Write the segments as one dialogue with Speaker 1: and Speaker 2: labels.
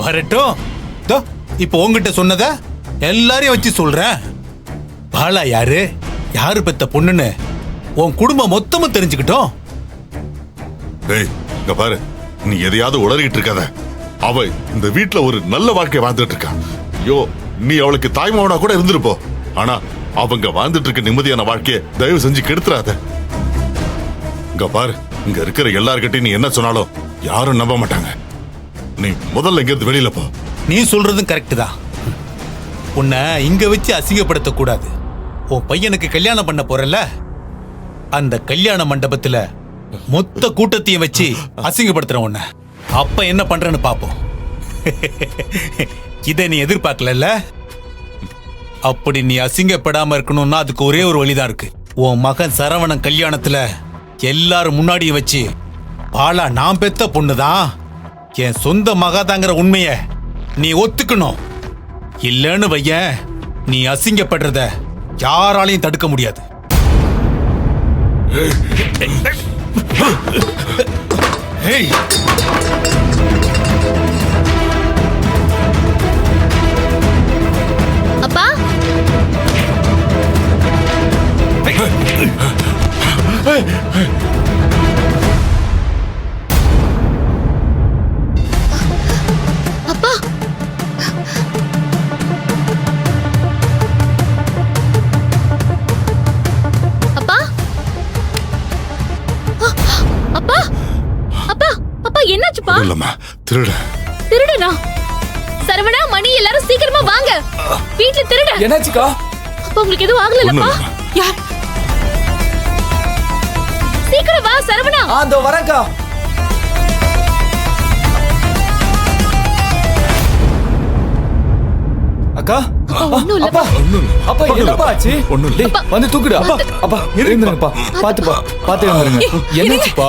Speaker 1: வரட்டும். இப்ப உங்ககிட்ட சொன்னத எல்லாரையும் வச்சு சொல்றேன். பாலா யாரு, யாரு பெத்த பொண்ணுன்னு உன் குடும்பம் மொத்தமும் தெரிஞ்சுக்கிட்டோம்.
Speaker 2: ஏய், இங்க பாரு, நீ எதையாவது உளறிட்டு இருக்காத. அவ இந்த வீட்டுல ஒரு நல்ல வாழ்க்கை வாழ்ந்துட்டு இருக்கா. ஐயோ, நீ அவளுக்கு தாய்மாவனா கூட இருந்திருப்போ. ஆனா அவங்க வாழ்ந்துட்டு இருக்க நிம்மதியான வாழ்க்கையை தயவு செஞ்சு கெடுத்துறாத. இங்க பாரு, இங்க இருக்கிற எல்லார்கிட்டையும் நீ என்ன சொன்னாலும் யாரும் நம்ப மாட்டாங்க. நீ முதல்ல இங்க இருந்து வெளியில போ.
Speaker 1: நீ சொல்றதும் கரெக்ட் தான். உன்னை இங்க வச்சு அசிங்கப்படுத்த கூடாது. உன் பையனுக்கு கல்யாணம் பண்ண போறல, அந்த கல்யாண மண்டபத்துல மொத்த கூட்டத்தையும் வச்சு அசிங்கப்படுத்துற உன்னை. அப்ப என்ன பண்றேன்னு பாப்போம். இதை நீ எதிர்பார்க்கல. அப்படி நீ அசிங்கப்படாம இருக்கணும்னா அதுக்கு ஒரே ஒரு வழிதான் இருக்கு. உன் மகன் சரவணன் கல்யாணத்துல எல்லாரும் முன்னாடியும் வச்சு பாலா நான் பெத்த பொண்ணுதான், என் சொந்த மகாதாங்கிற உண்மைய நீ ஒத்துக்கணும். இல்லன்னு வையன், நீ அசிங்கப்படுறத யாராலையும் தடுக்க முடியாது.
Speaker 3: அப்பா, அப்பா, அப்பா, அப்பா, அப்பா, அப்பா, என்னாச்சுப்பா?
Speaker 2: இல்லம்மா, திருட.
Speaker 3: திருடனா? சரவணா, மணி, எல்லாரும் சீக்கிரமா வாங்க. வீட்ல திருட.
Speaker 4: என்னாச்சுக்கா?
Speaker 3: அப்பா, உங்களுக்கு எதுவும் ஆகலப்பா? யார்? சீக்கிரம் வா சரவணா.
Speaker 4: அதோ வரேன்க்கா. அக்கா,
Speaker 3: ஒண்ணும் இல்லப்பா.
Speaker 4: அப்பா என்னப்பா ஆச்சு?
Speaker 2: ஒண்ணும் இல்ல.
Speaker 4: டேய், வந்து தூக்குடா. அப்பா, அப்பா எழுந்துருங்கப்பா. பாத்துப்பா, பாத்து எழுந்துருங்க. என்னாச்சுப்பா?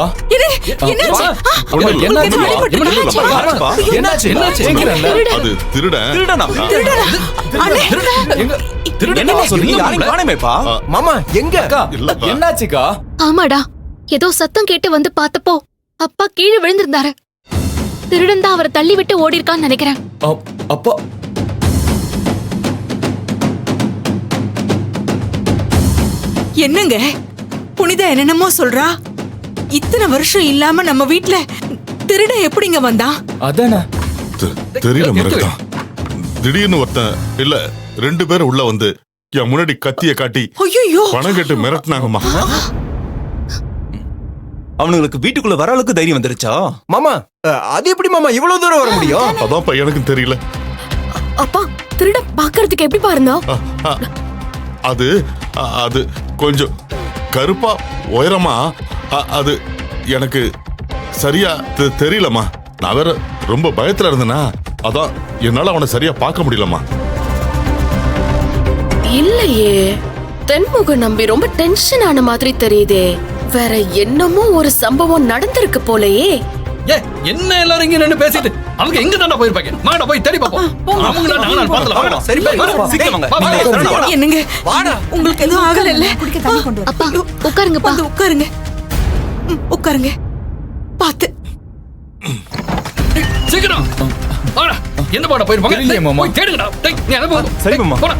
Speaker 3: என்னாச்சு?
Speaker 4: என்னாச்சு?
Speaker 2: அது திருட.
Speaker 4: என்னமா சொல்றீங்க? யாரையும் காணோமேப்பா. மாமா எங்க? அக்கா,
Speaker 2: இல்லப்பா.
Speaker 4: என்னாச்சுக்கா?
Speaker 3: ஆமாடா, ஏதோ சத்தம் கேட்டு வந்து பார்த்தப்போ அப்பா கீழே விழுந்திருந்தாரு. திருடன் தான் அவரை தள்ளி விட்டு ஓடி இருக்கான்னு நினைக்கிறேன்.
Speaker 4: அப்பா,
Speaker 5: என்னங்க புனிதா என்னென்னமோ சொல்றா? இத்தனை வருஷம் இல்லாம நம்ம வீட்ல திருட எப்படிங்க வந்தான்?
Speaker 4: அதானே
Speaker 2: தெரியல மிருகம். திடீர்னு ஒருத்தன் இல்ல 2 பேரும் உள்ள வந்து என் முன்னாடி கத்திய காட்டி
Speaker 5: ஐயோ,
Speaker 2: பணம் கேட்டு மிரட்டினாங்கம்மா.
Speaker 6: அவனுங்களுக்கு வீட்டுக்குள்ள வர அளவுக்கு தைரியம் வந்துருச்சா?
Speaker 4: மாமா, அது எப்படி மாமா இவ்வளவு தூரம் வர முடியும்?
Speaker 2: அதான் எனக்கும் தெரியல.
Speaker 3: அப்பா, திருட பாக்குறதுக்கு எப்படி பாருங்க?
Speaker 2: அது அது கொஞ்சம் கருப்பா உயரமா. அது எனக்கு சரியா தெரியலம்மா. நான் வேற ரொம்ப பயத்துல இருந்தேனா, அதான் என்னால அவனை சரியா பார்க்க முடியலம்மா.
Speaker 7: இல்லையே, தென்முக நம்பி ரொம்ப டென்ஷன் ஆன மாதிரி தெரியுதே. வேற என்னமோ ஒரு சம்பவம் நடந்திருக்கு போலயே.
Speaker 8: என்ன எல்லாரும் இங்க நின்னு பேசிட்டு அவங்க எங்க தான போயிருப்பாங்க? மாடா போய் தேடி பாப்போம். அவங்க நாங்க பார்த்தல. சரி
Speaker 6: சீக்கிரம் வாங்க.
Speaker 5: என்னங்க உங்களுக்கு எதுவும் ஆகல இல்ல?
Speaker 3: அப்பா, உட்காருங்கப்பா.
Speaker 5: வந்து உட்காருங்க. உட்காருங்க. பாத்து
Speaker 8: சீக்கிரம் வாடா. என்ன பாடா போயிருப்பாங்க?
Speaker 4: தெரியலையே மாமா.
Speaker 8: போய் தேடுங்கடா. டேய், நீ அத போ.
Speaker 6: சரி மாமா.
Speaker 8: போடா.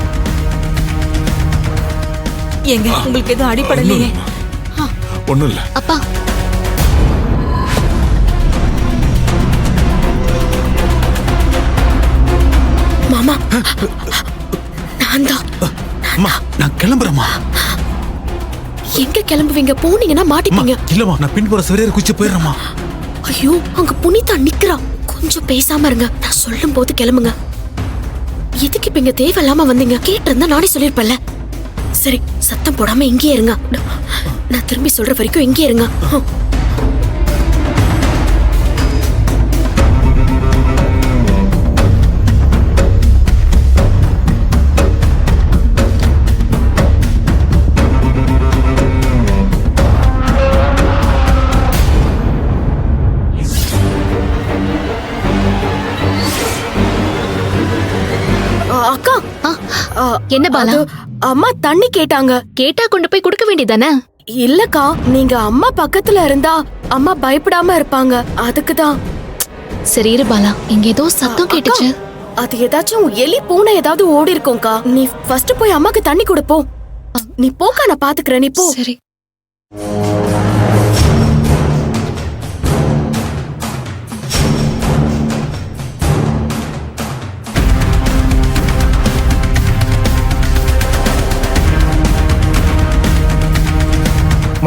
Speaker 5: ஏங்க உங்களுக்கு எதுவும் அடிபடலையே?
Speaker 2: ஒண்ணும் இல்ல.
Speaker 3: அப்பா,
Speaker 7: மாமா, நான் தான்.
Speaker 1: அம்மா, நான் கிளம்புறேம்மா.
Speaker 7: எங்க கிளம்புவீங்க? போனீங்கன்னா மாட்டிப்பீங்க.
Speaker 1: இல்லம்மா, நான் பின்புற சிவரேறு குச்சி போயிடுறேம்மா.
Speaker 7: ஐயோ, அங்க புனிதா நிக்கிறா. கொஞ்சம் பேசாம இருங்க. நான் சொல்லும் போது கிளம்புங்க. எதுக்கு இப்ப இங்க தேவையில்லாம வந்தீங்க? கேட்டு இருந்தா நானே சொல்லிருப்பேன்ல. சரி, சத்தம் போடாம இங்கே இருங்க. நான் திரும்பி சொல்ற வரைக்கும் இங்கே இருங்க. அக்கா,
Speaker 3: என்ன பாலா?
Speaker 7: அம்மா தண்ணி கேட்டாங்க.
Speaker 3: கேட்டா கொண்டு போய் கொடுக்க வேண்டியதானே?
Speaker 7: இல்லக்கா, நீங்க அம்மா பக்கத்துல இருந்தா அம்மா பயப்படாம இருப்பாங்க. அதுக்குதான்.
Speaker 3: சரி இரு பாலா, இங்க ஏதோ சத்தம் கேட்டுச்சு.
Speaker 7: அது ஏதாச்சும் எலி பூனை ஏதாவது ஓடி இருக்கும்க்கா. நீ ஃபர்ஸ்ட் போய் அம்மாக்கு தண்ணி கொடு போ. நீ போக்கா, நான் பாத்துக்கிறேன், நீ போ.
Speaker 3: சரி.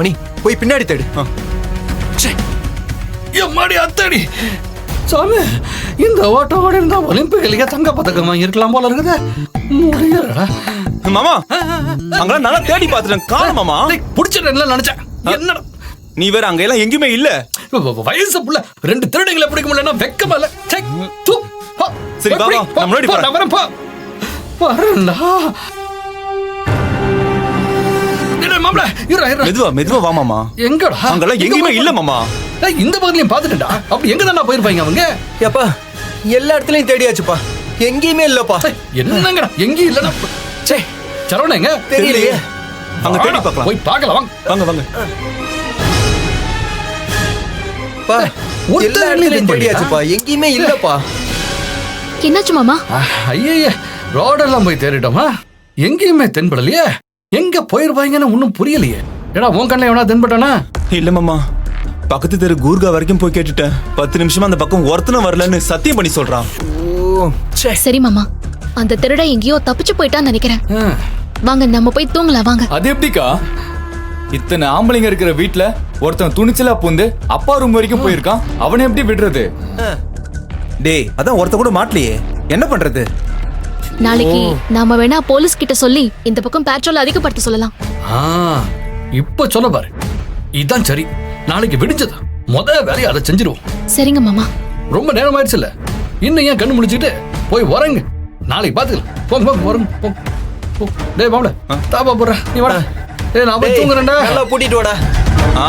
Speaker 4: மணி போய் பின்னாடி தேடு.
Speaker 8: எம்மாடி அத்தடி சாமி, இந்த ஓட்டோட இருந்தா ஒலிம்பிக்லயே தங்க பதக்கம் வாங்கிருக்கலாம் போல இருக்குது. முடியலடா
Speaker 6: மாமா, அங்கெல்லாம் நல்லா தேடி பார்த்துட்டேன், காணோம் மாமா.
Speaker 8: புடிச்சிட்டேன்ல நினைச்சேன். என்னடா
Speaker 6: நீ வேற அங்க எல்லாம் எங்கேயுமே இல்ல.
Speaker 8: வயசு புள்ள 2 திருடங்களை பிடிக்க முடியலன்னா வெக்கமா இல்ல? சை, தூ.
Speaker 6: சரி, வா, வா, நான் முன்னாடி போறேன்.
Speaker 8: நான் வரேன், போ. வரேன்டா. மாமா,
Speaker 6: மெதுவா மெதுவா வா மாமா.
Speaker 8: எங்கடா?
Speaker 6: அங்கெல்லாம் எங்கேயுமே இல்ல மாமா.
Speaker 8: இந்த பக்கத்துலயும் பாத்துட்டா. அப்படி எங்க தானே போயிருப்பாங்க அவங்க?
Speaker 4: ஏப்பா எல்லா இடத்துலயும் தேடியாச்சுப்பா, எங்கேயுமே இல்லப்பா.
Speaker 8: என்னங்கடா எங்கேயும் இல்லனா? சே, சரவணங்க
Speaker 4: தெரியலையே.
Speaker 6: அங்க தேடி பார்க்கலாம்.
Speaker 8: போய் பார்க்கலாம், வாங்க.
Speaker 6: வாங்க வாங்க.
Speaker 4: பா, எல்லா இடத்துலயும் தேடியாச்சுப்பா, எங்கேயுமே இல்லப்பா.
Speaker 3: என்னாச்சு மாமா?
Speaker 8: ஐயே, ரோடெல்லாம் போய் தேடிட்டோமா, எங்கேயுமே தென்படலையே. எங்க போயிருப்பாங்கன்னு ஒன்னும் புரியலையே. ஏடா உன் கண்ணில் எவனா தென்பட்டானா?
Speaker 6: இல்ல மாமா, பக்கத்து தெரு கூர்கா வரைக்கும் போய் கேட்டுட்டேன். 10 நிமிஷமா அந்த பக்கம் ஒருத்தனும் வரலன்னு சத்தியம் பண்ணி சொல்றான்.
Speaker 3: சரி மாமா, அந்த திருட எங்கேயோ தப்பிச்சு போயிட்டான்னு நினைக்கிறேன்.
Speaker 8: ஆ.
Speaker 3: வாங்க நம்ம போய் தூங்கலாம், வாங்க.
Speaker 4: அது எப்படிக்கா? இத்தனை ஆம்பளைங்க இருக்கிற வீட்ல ஒருத்தன் துணிச்சலா பூந்து அப்பா ரூம் வரைக்கும் போயிருக்கான். அவனை எப்படி விடுறது?
Speaker 6: டேய், அதான் ஒருத்த கூட மாட்டலையே, என்ன பண்றது?
Speaker 3: நாளைக்கு நாம வேணா போலீஸ் கிட்ட சொல்லி இந்த பக்கம் பேட்ரோல் அதிகப்படுத்த சொல்லலாம்.
Speaker 8: ஆ, இப்ப சொல்ல பாரு, இதான் சரி. நாளைக்கு விடிஞ்சதா முத வேலையை அதை செஞ்சிருவோம்.
Speaker 3: சரிங்க மாமா.
Speaker 8: ரொம்ப நேரம் ஆயிடுச்சு இல்ல, இன்னும் ஏன் கண்ணு முடிச்சுட்டு போய் வரங்க. நாளைக்கு பாத்துக்கலாம். போங்க போங்க, வரங்க போங்க. டேய் மாப்ள, தாப்பா போடுற, நீ வாடா. டேய் நான் போய் தூங்குறேன்டா.
Speaker 4: நல்லா பூட்டிட்டு வாடா.
Speaker 6: ஆ